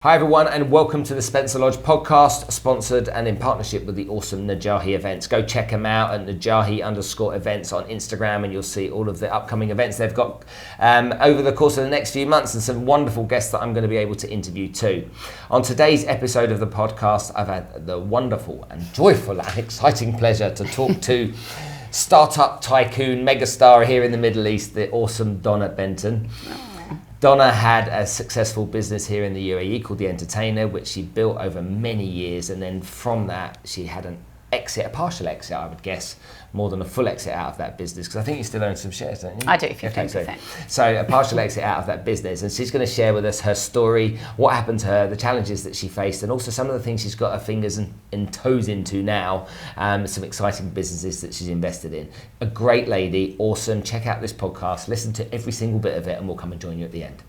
Hi everyone, and welcome to the Spencer Lodge podcast, sponsored and in partnership with the awesome Najahi events. Go check them out at Najahi_events on Instagram, and you'll see all of the upcoming events they've got over the course of the next few months, and some wonderful guests that I'm going to be able to interview too. On today's episode of the podcast, I've had the wonderful and joyful and exciting pleasure to talk to startup tycoon, megastar here in the Middle East, the awesome Donna Benton. Donna had a successful business here in the UAE called The Entertainer, which she built over many years, and then from that she had an exit, a partial exit, I would guess, more than a full exit out of that business, because I think you still own some shares, don't you? I do, 15%. Okay, so a partial exit out of that business, and she's going to share with us her story, what happened to her, the challenges that she faced, and also some of the things she's got her fingers and toes into now, some exciting businesses that she's invested in. A great lady, awesome. Check out this podcast, listen to every single bit of it, and we'll come and join you at the end.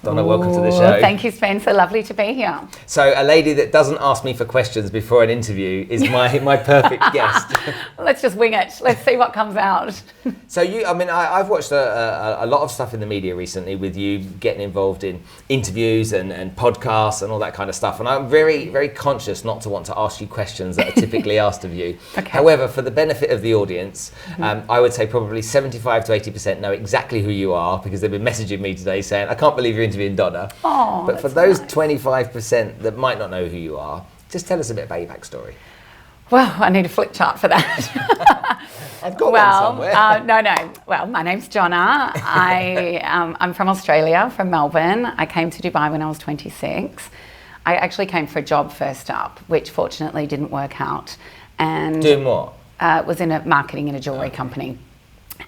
Donna, welcome to the show. Thank you, Spencer. Lovely to be here. So, a lady that doesn't ask me for questions before an interview is my perfect guest. Let's just wing it. Let's see what comes out. So, I've watched a lot of stuff in the media recently with you getting involved in interviews and podcasts and all that kind of stuff. And I'm very, very conscious not to want to ask you questions that are typically asked of you. Okay. However, for the benefit of the audience, I would say probably 75 to 80% know exactly who you are, because they've been messaging me today saying, I can't believe you're interviewing Donna. Oh, but for those 25% that might not know who you are, just tell us a bit about your backstory. Well, I need a flip chart for that. I've got one somewhere. No. Well, my name's Donna. I'm from Australia, from Melbourne. I came to Dubai when I was 26. I actually came for a job first up, which fortunately didn't work out. And doing what? Was in marketing in a jewellery company.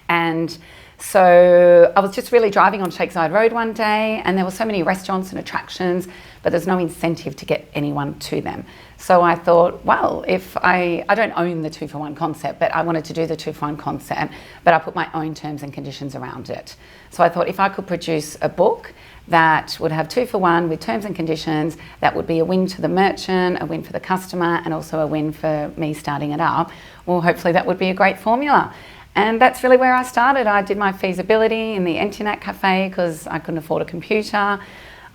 And so I was just really driving on Shakeside Road one day, and there were so many restaurants and attractions, but there's no incentive to get anyone to them. So I thought, well, if I don't own the 2-for-1 concept, but I wanted to do the 2-for-1 concept, but I put my own terms and conditions around it. So I thought if I could produce a book that would have 2-for-1 with terms and conditions, that would be a win to the merchant, a win for the customer, and also a win for me starting it up, well, hopefully that would be a great formula. And that's really where I started. I did my feasibility in the internet cafe because I couldn't afford a computer.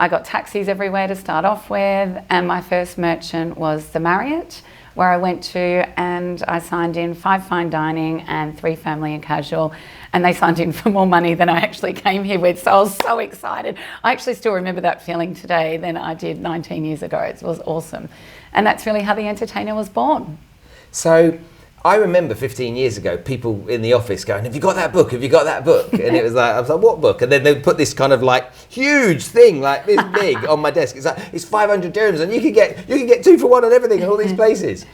I got taxis everywhere to start off with. And my first merchant was the Marriott, where I went to, and I signed in 5 fine dining and 3 family and casual. And they signed in for more money than I actually came here with. So I was so excited. I actually still remember that feeling today than I did 19 years ago. It was awesome. And that's really how The Entertainer was born. So I remember 15 years ago, people in the office going, have you got that book? Have you got that book? And it was like, I was like, what book? And then they put this kind of like huge thing, like this big on my desk. It's like, it's 500 dirhams and you can get 2-for-1 on everything in all these places.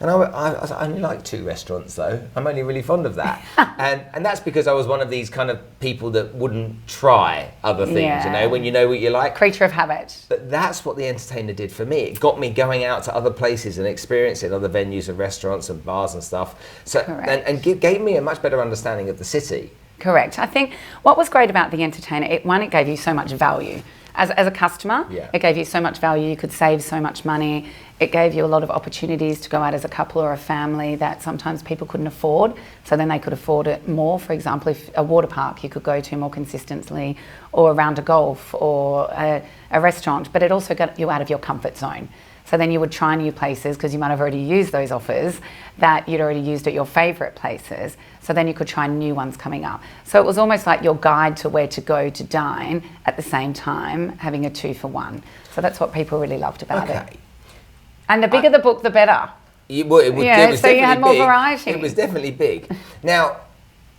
And I only like 2 restaurants though. I'm only really fond of that. and that's because I was one of these kind of people that wouldn't try other things, you know, when you know what you like. Creature of habit. But that's what The Entertainer did for me. It got me going out to other places and experiencing other venues and restaurants and bars and stuff. So and gave me a much better understanding of the city. Correct. I think what was great about The Entertainer, it gave you so much value. As a customer, It gave you so much value. You could save so much money. It gave you a lot of opportunities to go out as a couple or a family that sometimes people couldn't afford. So then they could afford it more. For example, if a water park you could go to more consistently, or a round of golf, or a restaurant. But it also got you out of your comfort zone. So then you would try new places because you might have already used those offers that you'd already used at your favourite places. So then you could try new ones coming up. So it was almost like your guide to where to go to dine at the same time, having a 2-for-1. So that's what people really loved about it. And the bigger the book, the better. It was so you had more big. variety. It was definitely big. Now,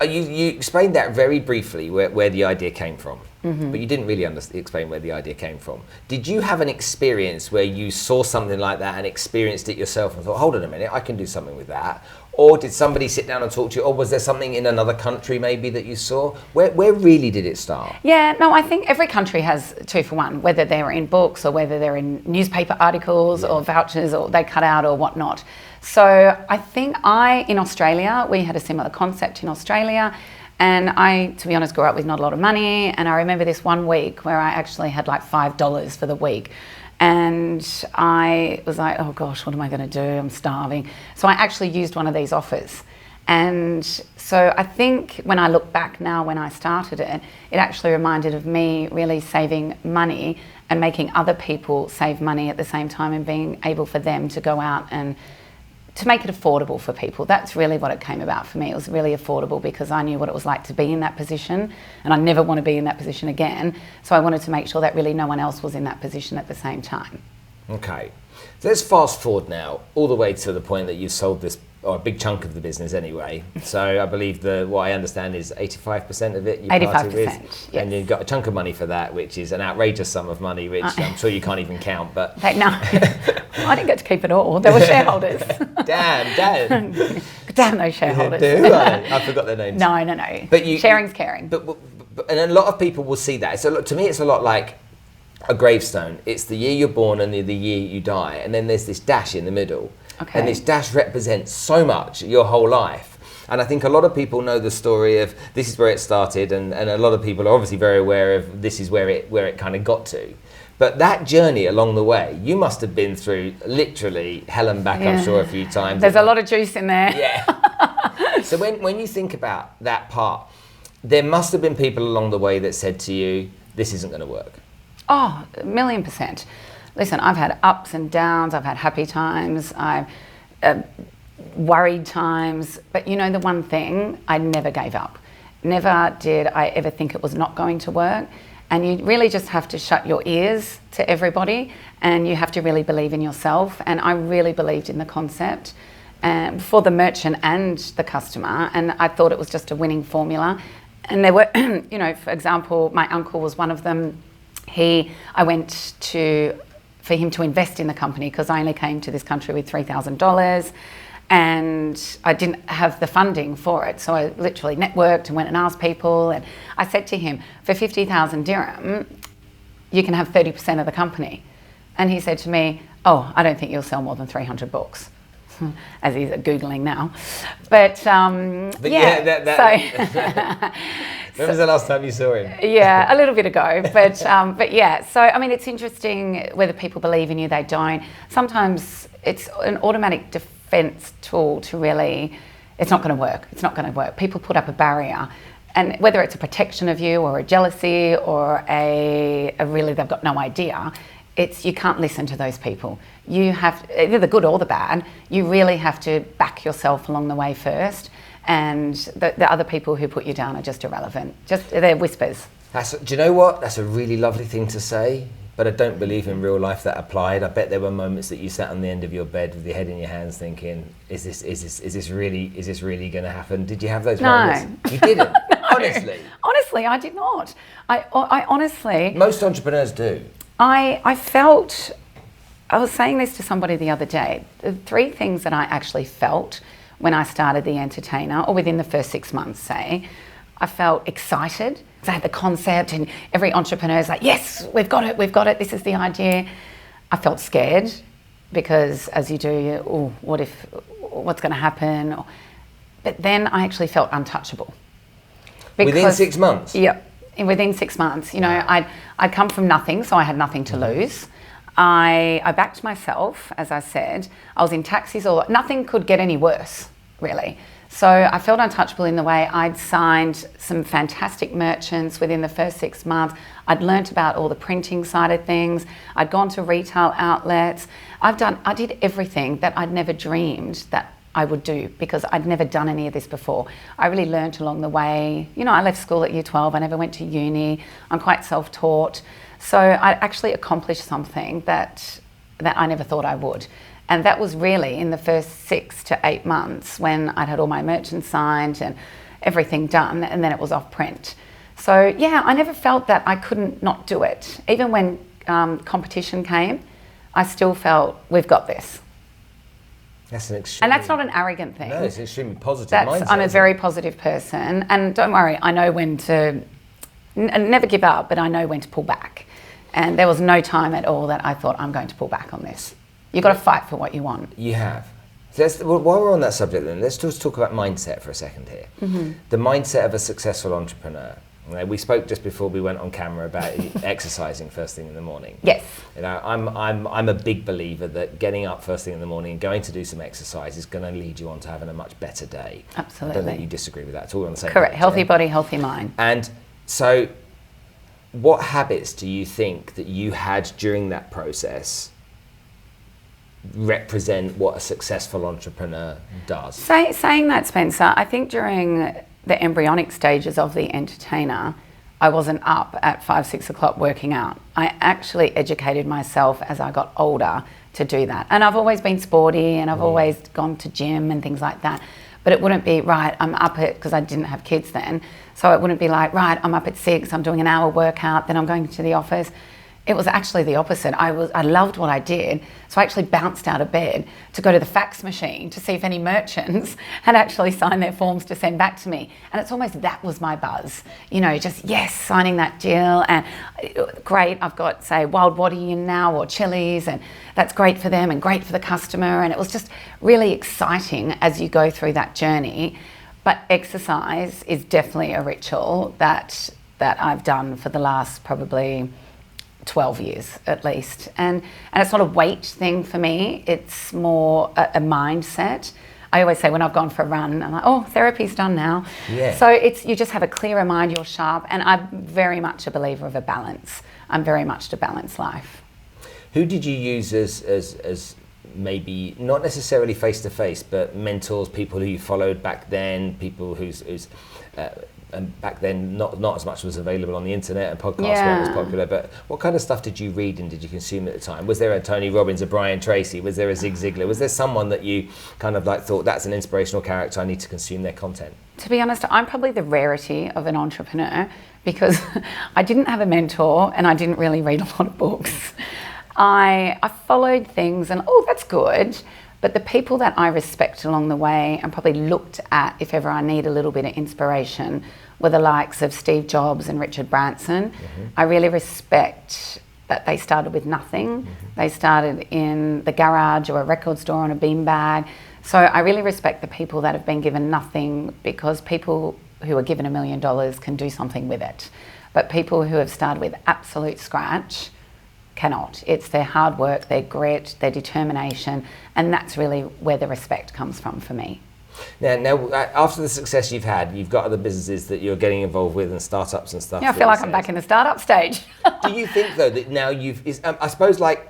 you explained that very briefly, where the idea came from. But you didn't really explain where the idea came from. Did you have an experience where you saw something like that and experienced it yourself and thought, hold on a minute, I can do something with that? Or did somebody sit down and talk to you? Or was there something in another country maybe that you saw? Where really did it start? Yeah, no, I think every country has 2-for-1, whether they're in books or whether they're in newspaper articles or vouchers or they cut out or whatnot. So I think in Australia, we had a similar concept in Australia. And I, to be honest, grew up with not a lot of money. And I remember this one week where I actually had like $5 for the week. And I was like, oh gosh, what am I going to do? I'm starving. So I actually used one of these offers. And so I think when I look back now, when I started it, it actually reminded of me really saving money and making other people save money at the same time, and being able for them to go out and to make it affordable for people. That's really what it came about for me. It was really affordable because I knew what it was like to be in that position, and I never want to be in that position again. So I wanted to make sure that really no one else was in that position at the same time. Okay. So let's fast forward now all the way to the point that you've sold this, or a big chunk of the business anyway. So I believe what I understand is 85% of it you parted with. 85%, yes. And you've got a chunk of money for that, which is an outrageous sum of money, which I'm sure you can't even count. But no, I didn't get to keep it all. There were shareholders. Damn those shareholders. I forgot their names. No. But sharing's caring. But and a lot of people will see that. To me, it's a lot like a gravestone. It's the year you're born and the year you die, and then there's this dash in the middle. Okay. And this dash represents so much, your whole life. And I think a lot of people know the story of this is where it started, and a lot of people are obviously very aware of this is where it kind of got to. But that journey along the way, you must have been through literally hell and back, I'm sure, a few times. There's a lot of juice in there. Yeah. So when you think about that part, there must have been people along the way that said to you, this isn't going to work. Oh, 1,000,000%. Listen, I've had ups and downs, I've had happy times, I've worried times, but you know the one thing, I never gave up. Never did I ever think it was not going to work. And you really just have to shut your ears to everybody, and you have to really believe in yourself. And I really believed in the concept for the merchant and the customer, and I thought it was just a winning formula. And there were, you know, for example, my uncle was one of them. I went for him to invest in the company because I only came to this country with $3,000 and I didn't have the funding for it. So I literally networked and went and asked people, and I said to him, for 50,000 dirham, you can have 30% of the company. And he said to me, oh, I don't think you'll sell more than 300 books. As he's Googling now. But When was the last time you saw him? Yeah, a little bit ago. But yeah, so I mean, it's interesting whether people believe in you, they don't. Sometimes it's an automatic defense tool to really, it's not going to work. It's not going to work. People put up a barrier. And whether it's a protection of you or a jealousy or a really they've got no idea, you can't listen to those people. You have, either the good or the bad, you really have to back yourself along the way first. And the other people who put you down are just irrelevant. They're whispers. Do you know what? That's a really lovely thing to say, but I don't believe in real life that applied. I bet there were moments that you sat on the end of your bed with your head in your hands thinking, is this really going to happen? Did you have those moments? You didn't? No. Honestly, I did not. I honestly... Most entrepreneurs do. I felt, I was saying this to somebody the other day, the three things that I actually felt when I started The Entertainer, or within the first 6 months, say, I felt excited because I had the concept and every entrepreneur is like, yes, we've got it, this is the idea. I felt scared because as you do, what's going to happen? But then I actually felt untouchable. Within 6 months? Yep. Within 6 months, you know, I'd come from nothing, so I had nothing to lose. I backed myself, as I said. I was in taxis, nothing could get any worse, really. So I felt untouchable in the way I'd signed some fantastic merchants within the first 6 months. I'd learnt about all the printing side of things. I'd gone to retail outlets. I did everything that I'd never dreamed that I would do because I'd never done any of this before. I really learnt along the way. You know, I left school at year 12. I never went to uni. I'm quite self-taught. So I actually accomplished something that I never thought I would. And that was really in the first 6 to 8 months when I'd had all my merchants signed and everything done, and then it was off print. So yeah, I never felt that I couldn't not do it. Even when competition came, I still felt, we've got this. That's an extreme... And that's not an arrogant thing. No, it's an extremely positive mindset. I'm a very positive person, and don't worry, I know when to never give up, but I know when to pull back. And there was no time at all that I thought, I'm going to pull back on this. You've got to fight for what you want. You have. So while we're on that subject then, let's just talk about mindset for a second here. Mm-hmm. The mindset of a successful entrepreneur. We spoke just before we went on camera about exercising first thing in the morning. Yes. You know, I'm a big believer that getting up first thing in the morning and going to do some exercise is going to lead you on to having a much better day. Absolutely. I don't think you disagree with that at all. On the same Correct. page, Healthy body, healthy mind. And so, what habits do you think that you had during that process represent what a successful entrepreneur does? Saying that, Spencer, I think during the embryonic stages of the entertainer, I wasn't up at 5, 6 o'clock working out. I actually educated myself as I got older to do that. And I've always been sporty and I've always gone to gym and things like that. But it wouldn't be, right, I'm up at, because I didn't have kids then, so it wouldn't be like, right, I'm up at 6, I'm doing an hour workout, then I'm going to the office. It was actually the opposite. I loved what I did, so I actually bounced out of bed to go to the fax machine to see if any merchants had actually signed their forms to send back to me. And it's almost that was my buzz, you know, just yes, signing that deal, and great, I've got, say, Wild Waddy in now or Chili's, and that's great for them and great for the customer. And it was just really exciting as you go through that journey. But exercise is definitely a ritual that I've done for the last probably 12 years at least. And it's not a weight thing for me, it's more a mindset. I always say when I've gone for a run, I'm like, oh, therapy's done now. Yeah. So it's, you just have a clearer mind, you're sharp, and I'm very much a believer of a balance. I'm very much to balance life. Who did you use as maybe not necessarily face to face, but mentors, people who you followed back then, people who's and back then not as much was available on the internet and podcasts weren't as popular, but what kind of stuff did you read and did you consume at the time? Was there a Tony Robbins, a Brian Tracy? Was there a Zig Ziglar? Was there someone that you kind of like thought, that's an inspirational character, I need to consume their content? To be honest, I'm probably the rarity of an entrepreneur because I didn't have a mentor and I didn't really read a lot of books. I followed things and, oh, that's good. But the people that I respect along the way and probably looked at if ever I need a little bit of inspiration were the likes of Steve Jobs and Richard Branson. I really respect that they started with nothing. They started in the garage or a record store on a beanbag. So I really respect the people that have been given nothing, because people who are given $1 million can do something with it. But people who have started with absolute scratch cannot. It's their hard work, their grit, their determination, and that's really where the respect comes from for me. Now, after the success you've had, you've got other businesses that you're getting involved with and startups and stuff. Yeah, I feel like I'm back in the startup stage. Do you think though that now I suppose, like,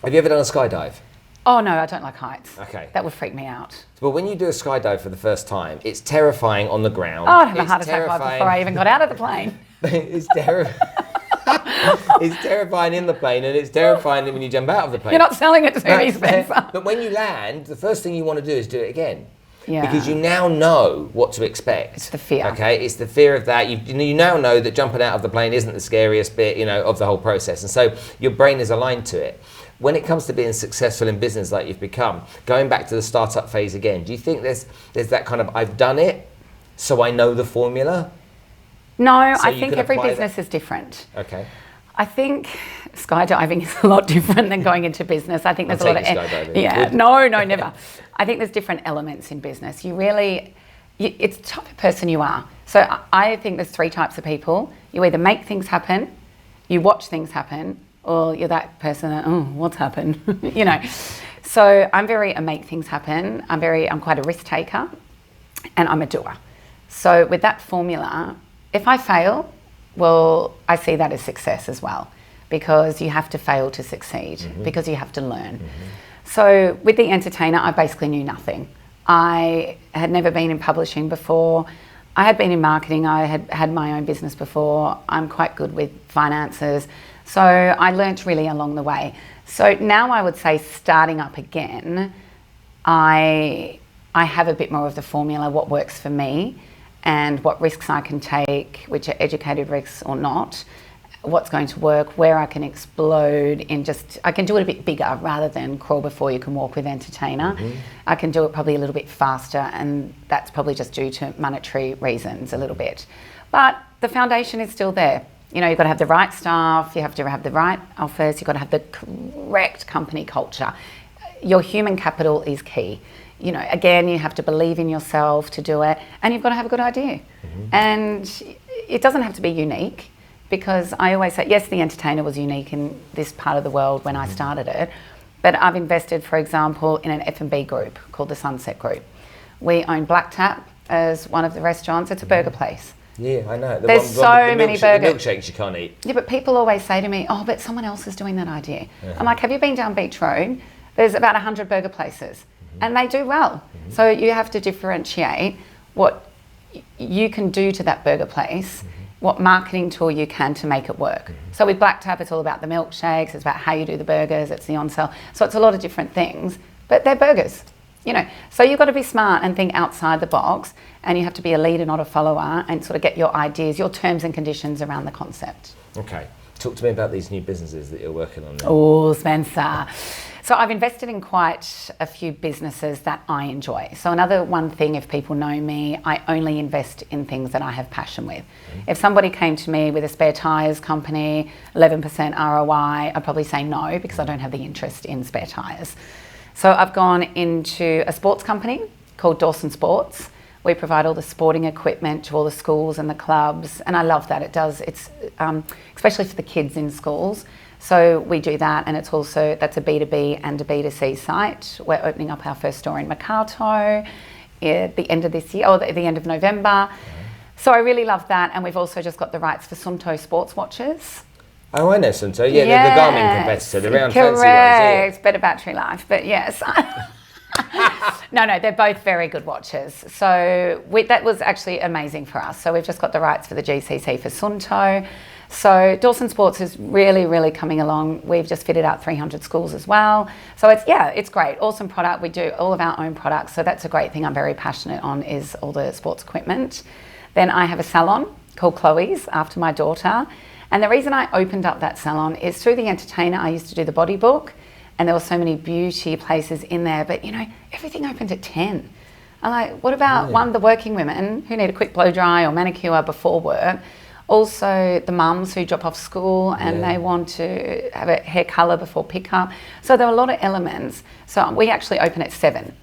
have you ever done a skydive? Oh no, I don't like heights. Okay. That would freak me out. But when you do a skydive for the first time, it's terrifying on the ground. Oh, I'd have a heart attack right before I even got out of the plane. It's terrifying. It's terrifying in the plane, and it's terrifying when you jump out of the plane. You're not selling it to me, Spencer. But when you land, the first thing you want to do is do it again. Yeah. Because you now know what to expect. It's the fear. Okay, it's the fear of that. You now know that jumping out of the plane isn't the scariest bit, of the whole process, and so your brain is aligned to it. When it comes to being successful in business like you've become, going back to the startup phase again, do you think there's that kind of, I've done it, so I know the formula? No, So I think every business is different. Okay. I think skydiving is a lot different than going into business. I think there's a lot of skydiving. Yeah, Good. no, never. I think there's different elements in business. It's the type of person you are. So I think there's 3 types of people. You either make things happen, you watch things happen, or you're that person that, oh, what's happened? So I'm a make things happen. I'm quite a risk taker, and I'm a doer. So with that formula, if I fail, well, I see that as success as well, because you have to fail to succeed, because you have to learn. So with the entertainer, I basically knew nothing. I had never been in publishing before. I had been in marketing. I had my own business before. I'm quite good with finances. So I learnt really along the way. So now I would say, starting up again, I have a bit more of the formula, what works for me, and what risks I can take, which are educated risks or not, what's going to work, where I can explode I can do it a bit bigger rather than crawl before you can walk with entertainer. I can do it probably a little bit faster, and that's probably just due to monetary reasons a little bit. But the foundation is still there. You've got to have the right staff, you have to have the right offers, you've got to have the correct company culture. Your human capital is key. Again, you have to believe in yourself to do it, and you've got to have a good idea. And it doesn't have to be unique, because I always say, yes, the entertainer was unique in this part of the world when I started it, but I've invested, for example, in an F&B group called the Sunset Group. We own Black Tap as one of the restaurants. It's a burger place. Yeah, I know. There's so many burgers. The milkshakes you can't eat. Yeah, but people always say to me, oh, but someone else is doing that idea. I'm like, have you been down Beach Road? There's about 100 burger places, and they do well. So you have to differentiate what you can do to that burger place, what marketing tool you can to make it work. So with Black Tap, it's all about the milkshakes, it's about how you do the burgers, it's the on-sale. So it's a lot of different things, but they're burgers. So you've got to be smart and think outside the box, and you have to be a leader, not a follower, and sort of get your ideas, your terms and conditions around the concept. Okay. Talk to me about these new businesses that you're working on now. Oh, Spencer. So I've invested in quite a few businesses that I enjoy. So another one thing, if people know me, I only invest in things that I have passion with. If somebody came to me with a spare tyres company, 11% ROI, I'd probably say no, because I don't have the interest in spare tyres. So I've gone into a sports company called Dawson Sports. We provide all the sporting equipment to all the schools and the clubs, and I love that. It's especially for the kids in schools. So we do that, and that's a B2B and a B2C site. We're opening up our first store in Makato at the end of this year, or at the end of November. So I really love that, and we've also just got the rights for Sunto sports watches. Oh, I know Sunto. Yeah, the Garmin competitor, the round fancy ones. Correct, better battery life, but yes. No, they're both very good watches. So that was actually amazing for us. So we've just got the rights for the GCC for Sunto. So Dawson Sports is really, really coming along. We've just fitted out 300 schools as well. So it's great. Awesome product. We do all of our own products. So that's a great thing I'm very passionate on, is all the sports equipment. Then I have a salon called Chloe's after my daughter. And the reason I opened up that salon is through the entertainer. I used to do the body book, and there were so many beauty places in there, but everything opened at 10. I'm like, what about the working women who need a quick blow dry or manicure before work? Also the mums who drop off school and they want to have a hair colour before pickup. So there are a lot of elements. So we actually open at 7.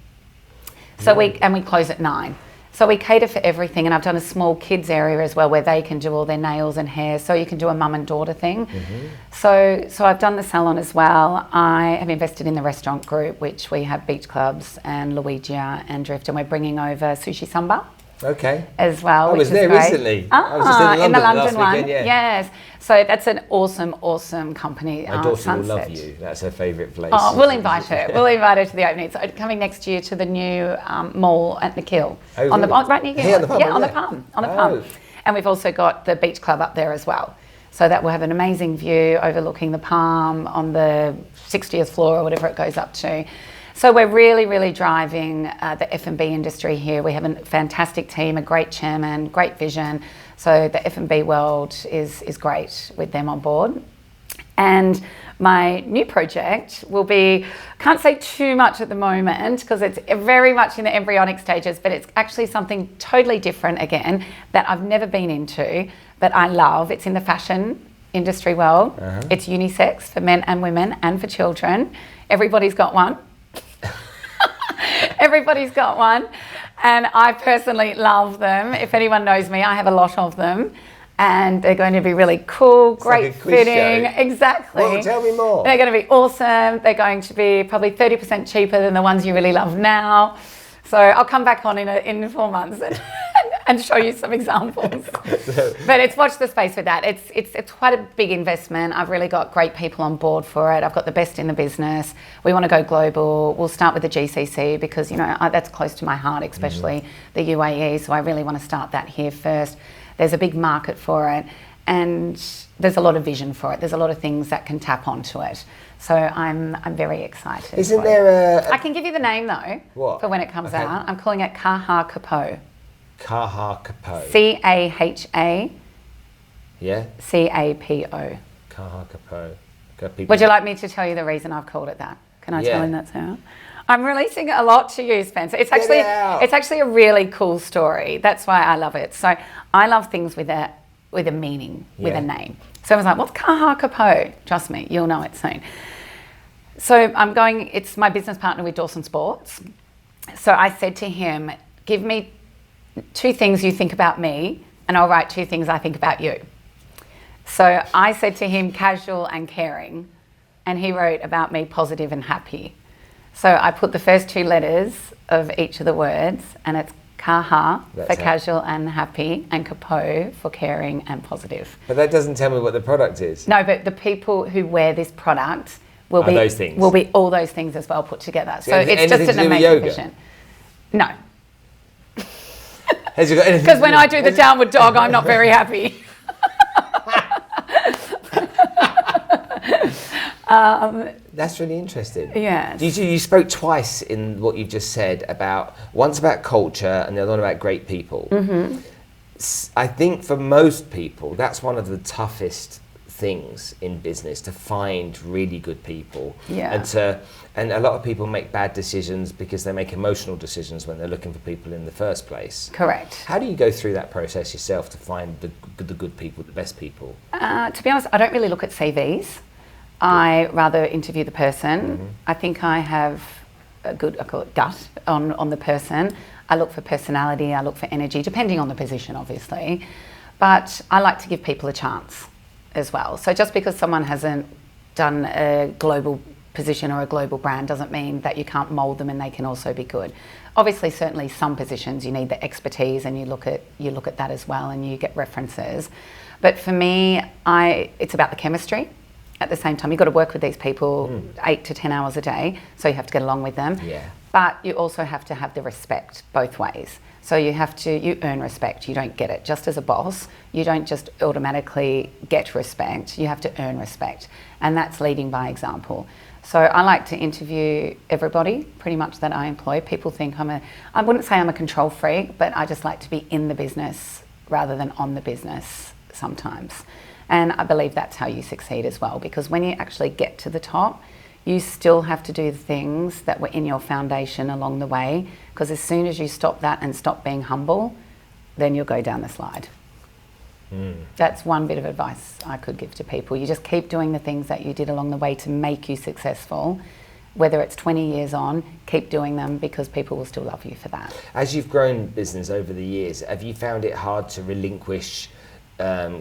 So we close at 9. So we cater for everything, and I've done a small kids area as well where they can do all their nails and hair, so you can do a mum and daughter thing. So I've done the salon as well. I have invested in the restaurant group, which we have beach clubs and Luigia and Drift, and we're bringing over Sushi Samba. Okay. As well. I was there recently. I was just in the London last one. Weekend, Yes. So that's an awesome company. My daughter Sunset. will love you. That's her favourite place. Oh, we'll invite her. We'll invite her to the opening. It's coming next year to the new mall at the Kill. Oh, on really? right near Here on the Palm, on the Palm. And we've also got the beach club up there as well. So that will have an amazing view overlooking the Palm on the 60th floor or whatever it goes up to. So we're really, really driving the F&B industry here. We have a fantastic team, a great chairman, great vision. So the F&B world is great with them on board. And my new project will be, can't say too much at the moment because it's very much in the embryonic stages, but it's actually something totally different again that I've never been into, but I love. It's in the fashion industry world. It's unisex for men and women and for children. Everybody's got one. Everybody's got one, and I personally love them. If anyone knows me, I have a lot of them, and they're going to be really cool, great fitting. Exactly. Well, tell me more. They're going to be awesome. They're going to be probably 30% cheaper than the ones you really love now. So I'll come back on in 4 months and show you some examples. But it's watch the space with that. It's quite a big investment. I've really got great people on board for it. I've got the best in the business. We want to go global. We'll start with the GCC because that's close to my heart, especially the UAE. So I really want to start that here first. There's a big market for it, and there's a lot of vision for it. There's a lot of things that can tap onto it. So I'm very excited. Isn't there I can give you the name though. What? For when it comes out. I'm calling it cahacapo. Cahacapo. CAHA. Yeah. CAPO. Cahacapo. Would you like me to tell you the reason I've called it that? Can I tell him that now? I'm releasing a lot to you, Spencer. It's actually a really cool story. That's why I love it. So I love things with a meaning, with a name. So I was like, what's cahacapo? Trust me, you'll know it soon. So it's my business partner with Dawson Sports. So I said to him, give me 2 things you think about me and I'll write 2 things I think about you. So I said to him, casual and caring, and he wrote about me, positive and happy. So I put the first 2 letters of each of the words, and it's caha for casual and happy, and capo for caring and positive. But that doesn't tell me what the product is. No, but the people who wear this product will be those things. Will be all those things as well put together. So anything, it's just an amazing vision. No. Because when I do the downward dog, I'm not very happy. That's really interesting. Yeah. You spoke twice in what you've just said once about culture and the other one about great people. Mm-hmm. I think for most people, that's one of the toughest things in business, to find really good people. Yeah. And a lot of people make bad decisions because they make emotional decisions when they're looking for people in the first place. Correct. How do you go through that process yourself to find the good people, the best people? To be honest, I don't really look at CVs. I rather interview the person. Mm-hmm. I think I have I call it gut on the person. I look for personality, I look for energy, depending on the position, obviously. But I like to give people a chance as well. So just because someone hasn't done a global position or a global brand doesn't mean that you can't mould them and they can also be good. Obviously, certainly some positions you need the expertise, and you look at that as well, and you get references. But for me, it's about the chemistry. At the same time, you've got to work with these people 8 to 10 hours a day, so you have to get along with them. Yeah. But you also have to have the respect both ways. So you earn respect, you don't get it. Just as a boss, you don't just automatically get respect, you have to earn respect. And that's leading by example. So I like to interview everybody, pretty much, that I employ. People think I wouldn't say I'm a control freak, but I just like to be in the business rather than on the business sometimes. And I believe that's how you succeed as well, because when you actually get to the top, you still have to do the things that were in your foundation along the way, because as soon as you stop that and stop being humble, then you'll go down the slide. That's one bit of advice I could give to people. You just keep doing the things that you did along the way to make you successful. Whether it's 20 years on, keep doing them, because people will still love you for that. As you've grown business over the years, have you found it hard to relinquish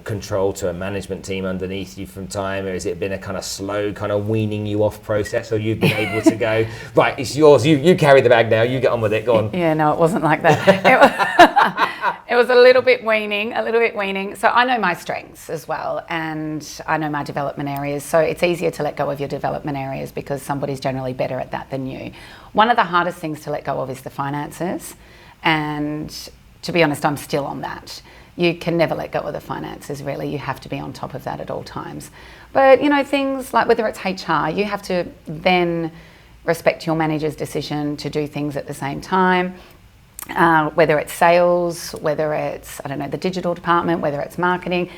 control to a management team underneath you from time, or has it been a kind of slow kind of weaning you off process, or you've been able to go, right, it's yours, you carry the bag now, you get on with it, go on? Yeah, no, it wasn't like that. It was a little bit weaning. So I know my strengths as well, and I know my development areas, so it's easier to let go of your development areas because somebody's generally better at that than you. One of the hardest things to let go of is the finances, and to be honest, I'm still on that. You can never let go of the finances, really. You have to be on top of that at all times. But, things like whether it's HR, you have to then respect your manager's decision to do things at the same time. Whether it's sales, whether it's, the digital department, whether it's marketing,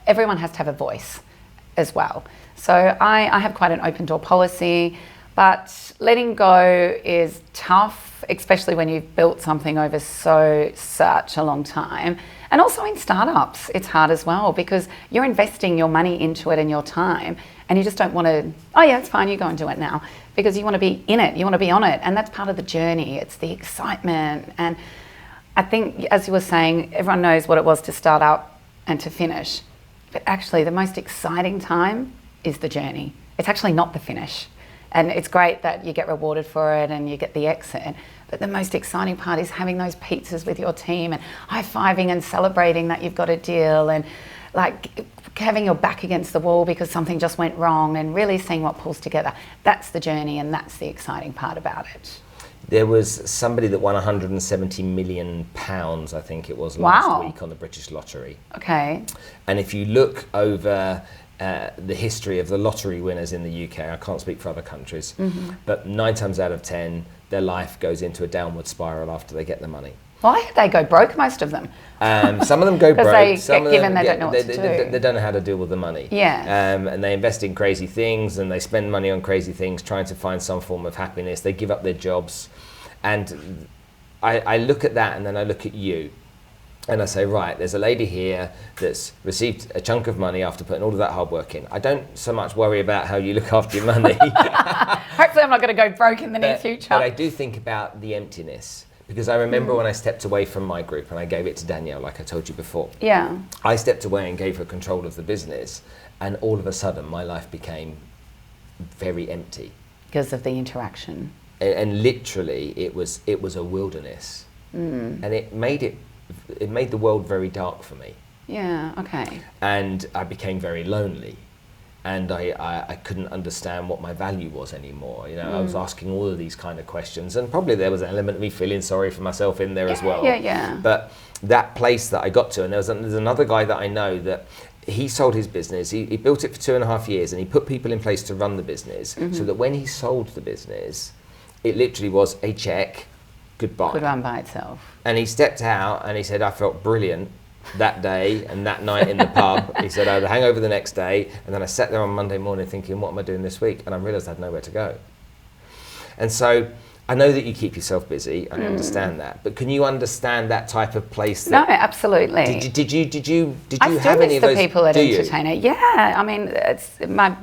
everyone has to have a voice as well. So I have quite an open door policy, but letting go is tough, especially when you've built something over such a long time. And also in startups, it's hard as well, because you're investing your money into it and your time, and you just don't want to, oh yeah, it's fine, you go and do it now, because you want to be in it, you want to be on it, and that's part of the journey. It's the excitement. And I think, as you were saying, everyone knows what it was to start up and to finish, but actually the most exciting time is the journey. It's actually not the finish. And it's great that you get rewarded for it and you get the exit, but the most exciting part is having those pizzas with your team and high-fiving and celebrating that you've got a deal, and like having your back against the wall because something just went wrong, and really seeing what pulls together. That's the journey, and that's the exciting part about it. There was somebody that won £170 million, I think it was, last week on the British lottery. Okay. And if you look over the history of the lottery winners in the UK, I can't speak for other countries, but 9 times out of 10, their life goes into a downward spiral after they get the money. Why? They go broke, most of them. Some of them go broke. Because they get given, they don't know what to do. They don't know how to deal with the money. Yeah. And they invest in crazy things, and they spend money on crazy things, trying to find some form of happiness. They give up their jobs. And I look at that, and then I look at you. And I say, right, there's a lady here that's received a chunk of money after putting all of that hard work in. I don't so much worry about how you look after your money. Hopefully I'm not going to go broke in the near future. But I do think about the emptiness, Because I remember when I stepped away from my group and I gave it to Danielle, like I told you before. Yeah. I stepped away and gave her control of the business, and all of a sudden my life became very empty. Because of the interaction. And literally it was a wilderness. And it made the world very dark for me. Yeah, okay. And I became very lonely. And I couldn't understand what my value was anymore. You know, I was asking all of these kind of questions, and probably there was an element of me feeling sorry for myself in there as well. Yeah. But that place that I got to, and there's another guy that I know that he sold his business. He built it for 2.5 years, and he put people in place to run the business, so that when he sold the business, it literally was a check, goodbye. Could run by itself. And he stepped out and he said, I felt brilliant that day and that night in the pub. He said I had a hangover the next day, and then I sat there on Monday morning thinking, what am I doing this week? And I realised I had nowhere to go. And so I know that you keep yourself busy. I understand that, but can you understand that type of place? No, absolutely. Did you I have any of those? I still miss the people at Do you? Entertainer. Yeah, I mean, it's my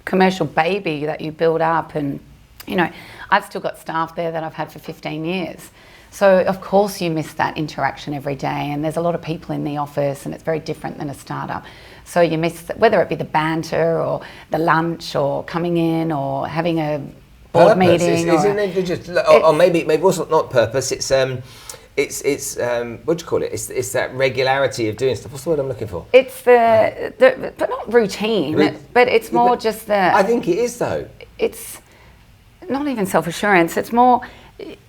commercial baby that you build up, and you know, I've still got staff there that I've had for 15 years. So of course you miss that interaction every day, and there's a lot of people in the office, and it's very different than a startup. So you miss, whether it be the banter or the lunch or coming in or having a board meeting. Or maybe it wasn't not purpose. It's what do you call it? It's that regularity of doing stuff. What's the word I'm looking for? It's the but not routine, but it's more just the. I think it is though. It's not even self-assurance. It's more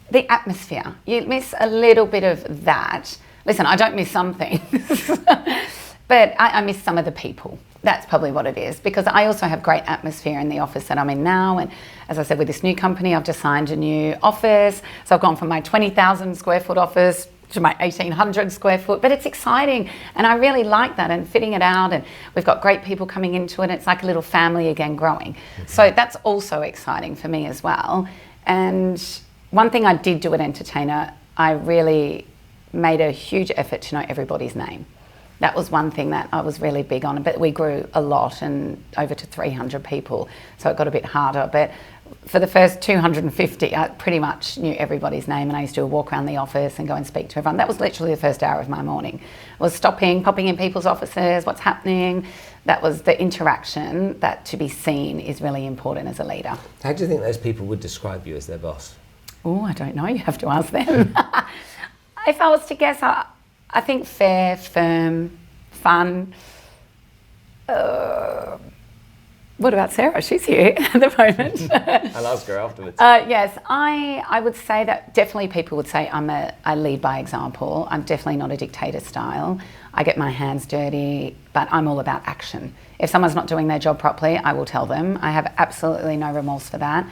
the atmosphere. You miss a little bit of that. Listen, I don't miss some things, but I miss some of the people. That's probably what it is, because I also have great atmosphere in the office that I'm in now. And as I said, with this new company, I've just signed a new office. So I've gone from my 20,000 square foot office to my 1,800 square foot, but it's exciting. And I really like that, and fitting it out. And we've got great people coming into it. It's like a little family again growing. So that's also exciting for me as well. And one thing I did do at Entertainer, I really made a huge effort to know everybody's name. That was one thing that I was really big on, but we grew a lot and over to 300 people, so it got a bit harder. But for the first 250, I pretty much knew everybody's name, and I used to walk around the office and go and speak to everyone. That was literally the first hour of my morning. I was popping in people's offices, what's happening. That was the interaction, that to be seen is really important as a leader. How do you think those people would describe you as their boss? Oh, I don't know, you have to ask them. If I was to guess, I think fair, firm, fun. What about Sarah? She's here at the moment. I'll ask her afterwards. Yes, I would say that definitely people would say I lead by example. I'm definitely not a dictator style. I get my hands dirty, but I'm all about action. If someone's not doing their job properly, I will tell them. I have absolutely no remorse for that.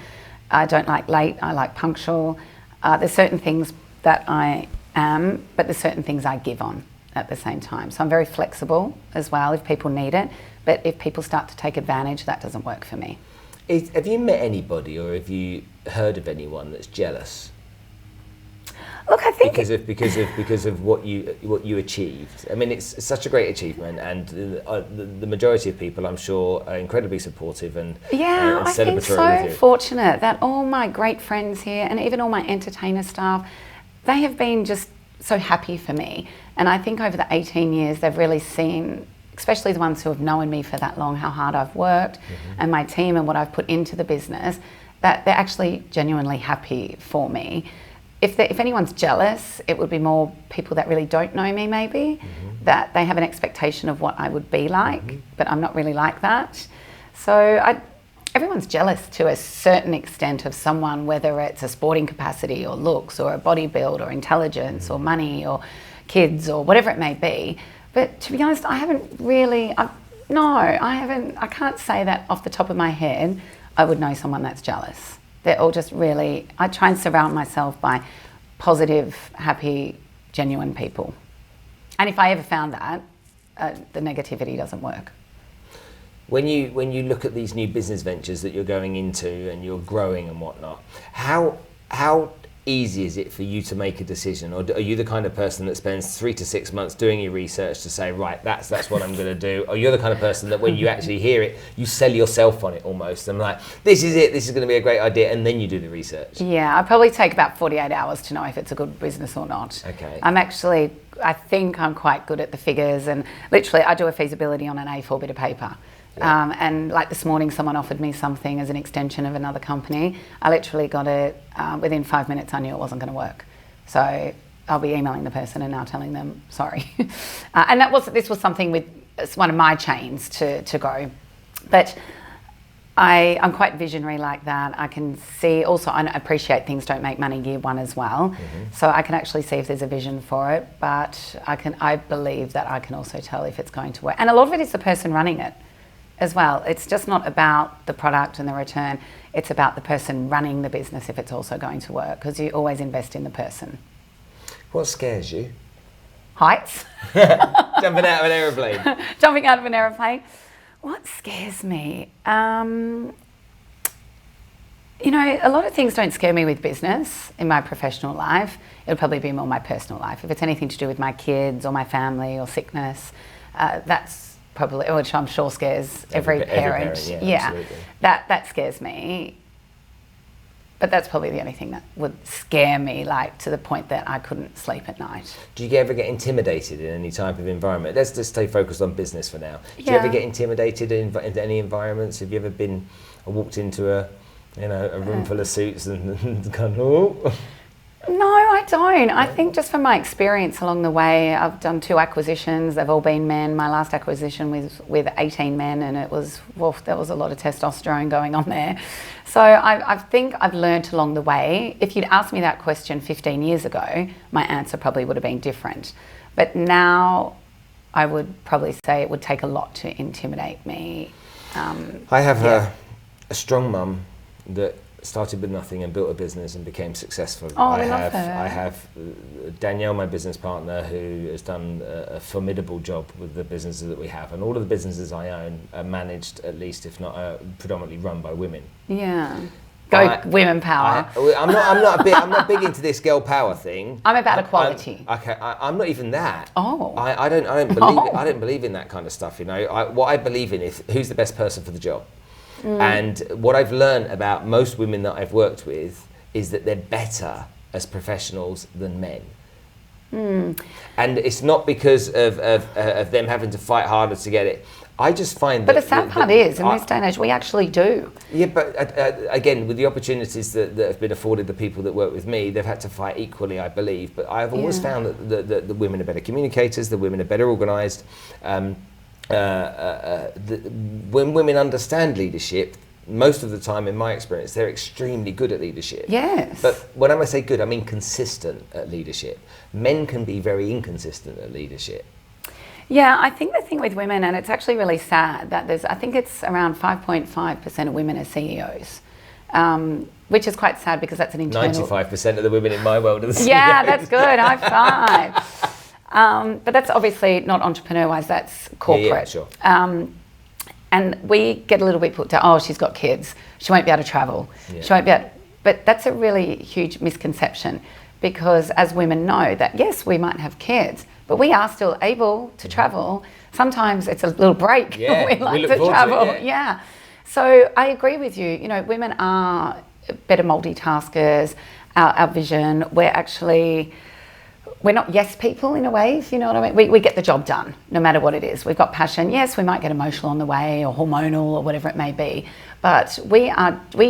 I don't like late, I like punctual. There's certain things that I am, but there's certain things I give on at the same time. So I'm very flexible as well if people need it, but if people start to take advantage, that doesn't work for me. Have you met anybody, or have you heard of anyone that's jealous? Look, I think because of what you achieved. I mean, it's such a great achievement, and the majority of people, I'm sure, are incredibly supportive and I think celebratory. so fortunate that all my great friends here, and even all my Entertainer staff, they have been just so happy for me. And I think over the 18 years, they've really seen, especially the ones who have known me for that long, how hard I've worked, and my team and what I've put into the business, that they're actually genuinely happy for me. If anyone's jealous, it would be more people that really don't know me, maybe, that they have an expectation of what I would be like, but I'm not really like that. So everyone's jealous to a certain extent of someone, whether it's a sporting capacity or looks or a body build or intelligence or money or kids or whatever it may be. But to be honest, I can't say that off the top of my head I would know someone that's jealous. They're all just really, I try and surround myself by positive, happy, genuine people. And if I ever found that, the negativity doesn't work. When you look at these new business ventures that you're going into and you're growing and whatnot, how easy is it for you to make a decision, or are you the kind of person that spends 3 to 6 months doing your research to say, right, that's what I'm going to do? Or you're the kind of person that when you actually hear it, you sell yourself on it almost, and like, this is it, this is going to be a great idea, and then you do the research? Yeah, I probably take about 48 hours to know if it's a good business or not. Okay. I think I'm quite good at the figures, and literally I do a feasibility on an A4 bit of paper. Yeah. And like this morning, someone offered me something as an extension of another company. I literally got it within 5 minutes. I knew it wasn't going to work, so I'll be emailing the person and now telling them sorry. And this was something with it's one of my chains to go, but I'm quite visionary like that. I can see also. I appreciate things don't make money year one as well, so I can actually see if there's a vision for it. But I believe that I can also tell if it's going to work, and a lot of it is the person running it as well. It's just not about the product and the return, it's about the person running the business if it's also going to work, because you always invest in the person. What scares you? Heights. Jumping out of an aeroplane. Jumping out of an aeroplane. What scares me? A lot of things don't scare me with business in my professional life. It'll probably be more my personal life. If it's anything to do with my kids or my family or sickness, that's probably, which I'm sure scares every parent. Yeah, that scares me. But that's probably the only thing that would scare me, like to the point that I couldn't sleep at night. Do you ever get intimidated in any type of environment? Let's just stay focused on business for now. Do you Yeah. ever get intimidated into any environments? Have you ever been walked into a room full of suits and gone, oh? No, I don't. I think just from my experience along the way, I've done 2 acquisitions. They've all been men. My last acquisition was with 18 men, and there was a lot of testosterone going on there. So I think I've learnt along the way. If you'd asked me that question 15 years ago, my answer probably would have been different. But now I would probably say it would take a lot to intimidate me. I have a strong mum that started with nothing and built a business and became successful. I love her. I have Danielle, my business partner, who has done a formidable job with the businesses that we have, and all of the businesses I own are managed, at least if not predominantly run by women. Yeah, women power. I'm not big into this girl power thing. I'm about equality. I'm not even that. Oh, I don't believe in that kind of stuff. What I believe in is who's the best person for the job. And what I've learned about most women that I've worked with is that they're better as professionals than men. And it's not because of them having to fight harder to get it. I just find but the sad part is, in this day and age, we actually do. Yeah, but again, with the opportunities that have been afforded the people that work with me, they've had to fight equally, I believe. But I've always found that the women are better communicators, the women are better organised. When women understand leadership, most of the time, in my experience, they're extremely good at leadership. Yes. But when I say good, I mean consistent at leadership. Men can be very inconsistent at leadership. Yeah, I think the thing with women, and it's actually really sad, that I think it's around 5.5% of women are CEOs, which is quite sad because that's an internal... 95% of the women in my world are the CEOs. Yeah, that's good, high five. But that's obviously not entrepreneur-wise, that's corporate. Yeah, sure. And we get a little bit put down, oh, she's got kids, she won't be able to travel, she won't be able... But that's a really huge misconception, because as women know that, yes, we might have kids, but we are still able to travel. Sometimes it's a little break. Yeah, we like to travel. Yeah. So I agree with you. Women are better multitaskers. Our vision, we're not yes people in a way, if you know what I mean. We get the job done, no matter what it is. We've got passion. Yes, we might get emotional on the way or hormonal or whatever it may be, but we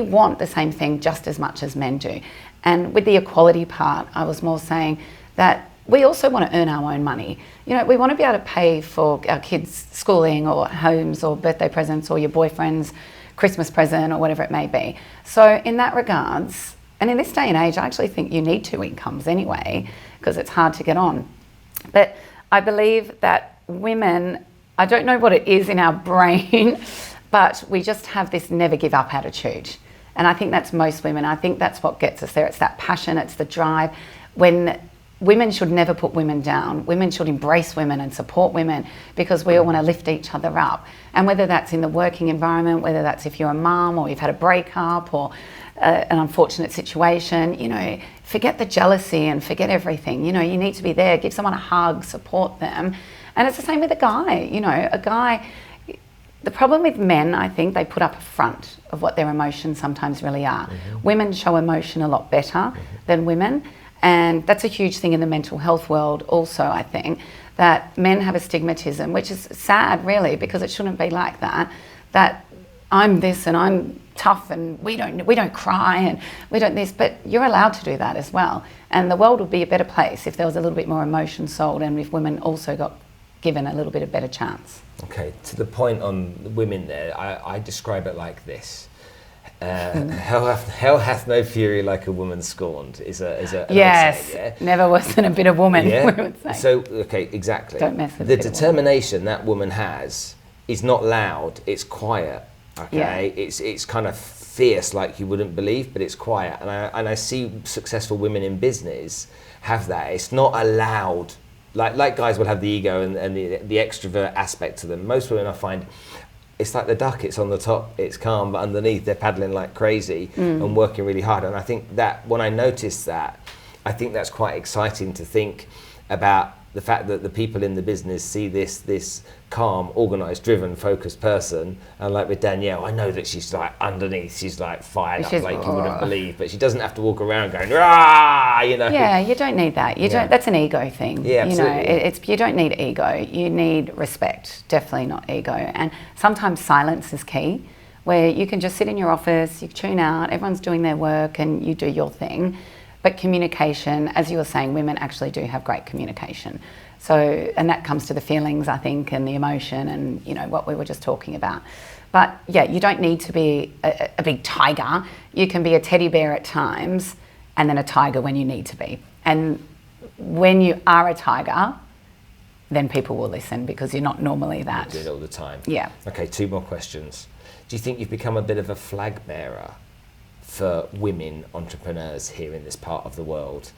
want the same thing just as much as men do. And with the equality part, I was more saying that we also want to earn our own money. We want to be able to pay for our kids' schooling or homes or birthday presents or your boyfriend's Christmas present or whatever it may be. So in that regards, and in this day and age, I actually think you need 2 incomes anyway, because it's hard to get on. But I believe that women, I don't know what it is in our brain, but we just have this never give up attitude. And I think that's most women. I think that's what gets us there. It's that passion, it's the drive. When women should never put women down. Women should embrace women and support women, because we all want to lift each other up. And whether that's in the working environment, whether that's if you're a mum or you've had a breakup or an unfortunate situation, you know, forget the jealousy and forget everything. You know, you need to be there, give someone a hug, support them. And it's the same with a guy. You know, a guy, the problem with men, I think, they put up a front of what their emotions sometimes really are. Women show emotion a lot better than women. And that's a huge thing in the mental health world also, I think, that men have a stigmatism, which is sad really, because it shouldn't be like that, that I'm this and I'm tough and we don't cry and we don't this, but you're allowed to do that as well. And the world would be a better place if there was a little bit more emotion sold and if women also got given a little bit of better chance. Okay, to the point on women there, I describe it like this. Hell hath no fury like a woman scorned is an yes, saying, yeah? Never was in a bit of woman. Yeah. We would say. So okay, exactly. Don't mess with the a bit of determination that woman has is not loud. It's quiet. Okay, Yeah. it's kind of fierce, like you wouldn't believe, but it's quiet. And I see successful women in business have that. It's not a loud. Like guys will have the ego and the extrovert aspect to them. Most women I find, it's like the duck, it's on the top, it's calm, but underneath they're paddling like crazy and working really hard. And I think that when I notice that, I think that's quite exciting to think about the fact that the people in the business see this calm, organised, driven, focused person. And like with Danielle, I know that she's like underneath, she's like fired up like you wouldn't believe, but she doesn't have to walk around going, rah, you know. Yeah, you don't need that. You don't. That's an ego thing. Yeah, you know, absolutely. you don't need ego. You need respect. Definitely not ego. And sometimes silence is key, where you can just sit in your office, you tune out, everyone's doing their work, and you do your thing. But communication, as you were saying, women actually do have great communication. So, and that comes to the feelings, I think, and the emotion, and you know what we were just talking about. But yeah, you don't need to be a big tiger. You can be a teddy bear at times, and then a tiger when you need to be. And when you are a tiger, then people will listen because you're not normally that. You do it all the time. Yeah. Okay, 2 more questions. Do you think you've become a bit of a flag bearer for women entrepreneurs here in this part of the world?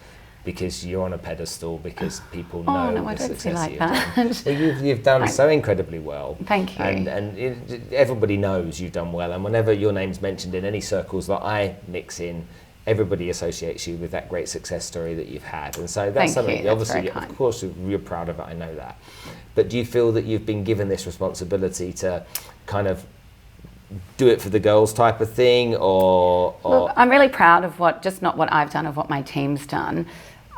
Because you're on a pedestal, because people know no, I the don't success feel like that that. you've done. Well, you've done so incredibly well. Thank you. And everybody knows you've done well. And whenever your name's mentioned in any circles that I mix in, everybody associates you with that great success story that you've had. And so that's Thank something, you. That's obviously, very kind. of course, you're proud of it, I know that. But do you feel that you've been given this responsibility to kind of do it for the girls type of thing, or? Look, I'm really proud of not what I've done, of what my team's done.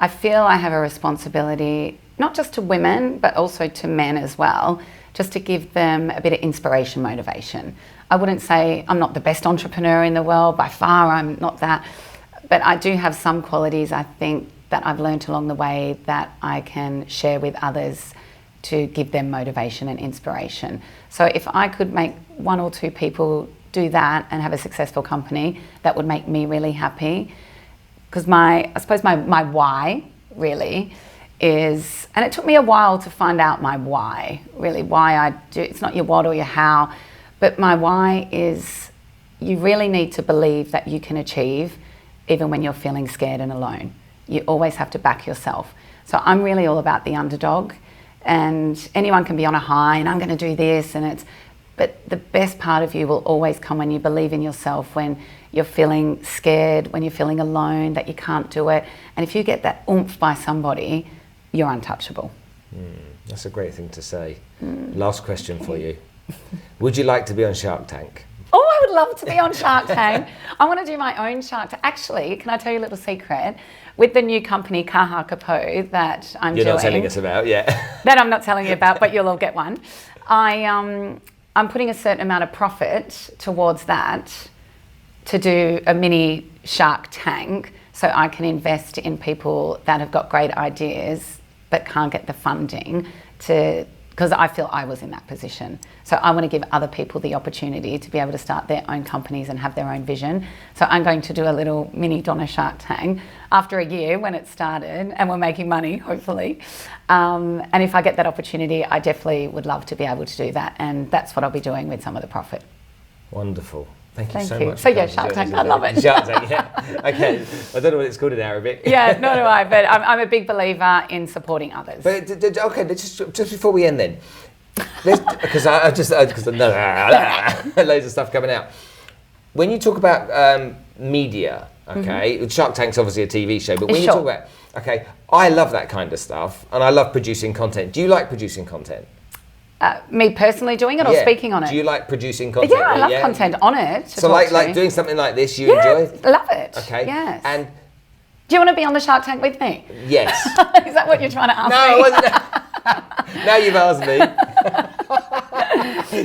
I feel I have a responsibility, not just to women, but also to men as well, just to give them a bit of inspiration, motivation. I wouldn't say I'm not the best entrepreneur in the world, by far I'm not that, but I do have some qualities, I think, that I've learned along the way that I can share with others to give them motivation and inspiration. So if I could make 1 or 2 people do that and have a successful company, that would make me really happy. Because I suppose my why really is, and it took me a while to find out my why, really why I do, it's not your what or your how, but my why is you really need to believe that you can achieve even when you're feeling scared and alone. You always have to back yourself. So I'm really all about the underdog, and anyone can be on a high and I'm going to do this, but the best part of you will always come when you believe in yourself, when you're feeling scared, when you're feeling alone, that you can't do it. And if you get that oomph by somebody, you're untouchable. That's a great thing to say. Last question for you. Would you like to be on Shark Tank? Oh, I would love to be on Shark Tank. I want to do my own Shark Tank. Actually, can I tell you a little secret? With the new company, Cahacapo, that I'm doing. You're not telling us about, yeah. That I'm not telling you about, but you'll all get one. I'm putting a certain amount of profit towards that to do a mini Shark Tank, so I can invest in people that have got great ideas but can't get the funding because I feel I was in that position. So I want to give other people the opportunity to be able to start their own companies and have their own vision. So I'm going to do a little mini Donna Shark Tank after a year when it started, and we're making money, hopefully. And if I get that opportunity, I definitely would love to be able to do that. And that's what I'll be doing with some of the profit. Wonderful. Thank you Thank so you. much. So yeah, Shark Tank, I love it. Shark Tank, yeah. Okay, I don't know what it's called in Arabic. Yeah, nor do I, but I'm a big believer in supporting others. But okay, just before we end then, because I just loads of stuff coming out. When you talk about media, okay, Shark Tank's obviously a TV show, but when you talk about, okay, I love that kind of stuff, and I love producing content. Do you like producing content? Me personally doing it or speaking on it? Do you like producing content? Yeah, I love content on it. So like doing something like this, you enjoy? Love it. Okay. Yes. And do you want to be on the Shark Tank with me? Yes. Is that what you're trying to ask me? No, I wasn't. Now you've asked me.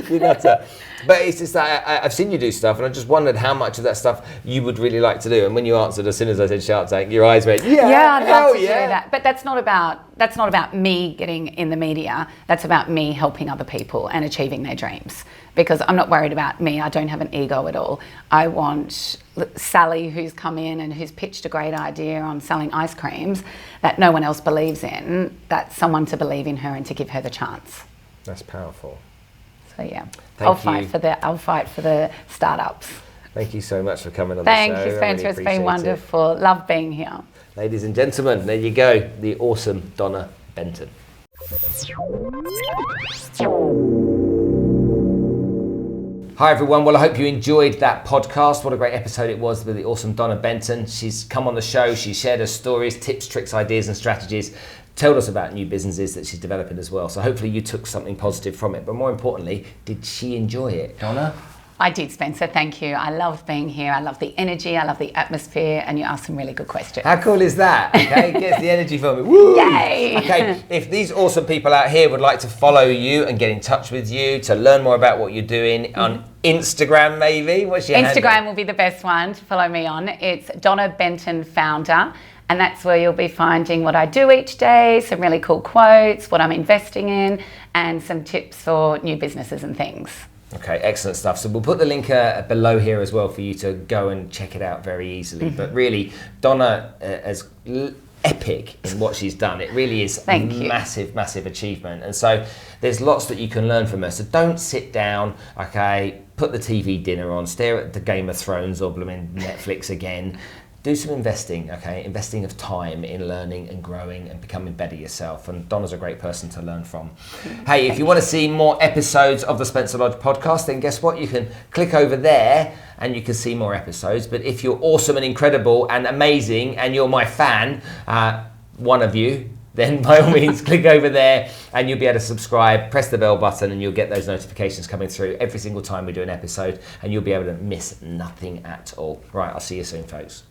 You're nutter. But it's just that I've seen you do stuff, and I just wondered how much of that stuff you would really like to do. And when you answered, as soon as I said Shark Tank, your eyes went, yeah, I'd love to do that. But that's not about me getting in the media. That's about me helping other people and achieving their dreams. Because I'm not worried about me. I don't have an ego at all. I want Sally, who's come in and who's pitched a great idea on selling ice creams that no one else believes in. That's someone to believe in her and to give her the chance. That's powerful. So yeah, I'll fight for the startups. Thank you so much for coming on the show. Thank you, Spencer. It's been wonderful. Love being here. Ladies and gentlemen, there you go. The awesome Donna Benton. Hi everyone, well I hope you enjoyed that podcast. What a great episode it was with the awesome Donna Benton. She's come on the show, she shared her stories, tips, tricks, ideas and strategies, told us about new businesses that she's developing as well. So hopefully you took something positive from it, but more importantly, did she enjoy it? Donna? I did, Spencer, thank you. I loved being here, I love the energy, I love the atmosphere, and you asked some really good questions. How cool is that? Okay, gets the energy from it. Woo! Yay! Okay, if these awesome people out here would like to follow you and get in touch with you, to learn more about what you're doing on Instagram maybe, what's your handle? Instagram will be the best one to follow me on. It's Donna Benton Founder, and that's where you'll be finding what I do each day, some really cool quotes, what I'm investing in, and some tips for new businesses and things. Okay, excellent stuff. So we'll put the link below here as well for you to go and check it out very easily. But really, Donna is epic in what she's done. It really is a massive, massive achievement. And so there's lots that you can learn from her. So don't sit down, okay, put the TV dinner on, stare at the Game of Thrones or blooming Netflix again. Do some investing, okay? Investing of time in learning and growing and becoming better yourself. And Donna's a great person to learn from. Hey, if you want to see more episodes of the Spencer Lodge podcast, then guess what? You can click over there and you can see more episodes. But if you're awesome and incredible and amazing and you're my fan, one of you, then by all means click over there and you'll be able to subscribe, press the bell button and you'll get those notifications coming through every single time we do an episode and you'll be able to miss nothing at all. Right, I'll see you soon, folks.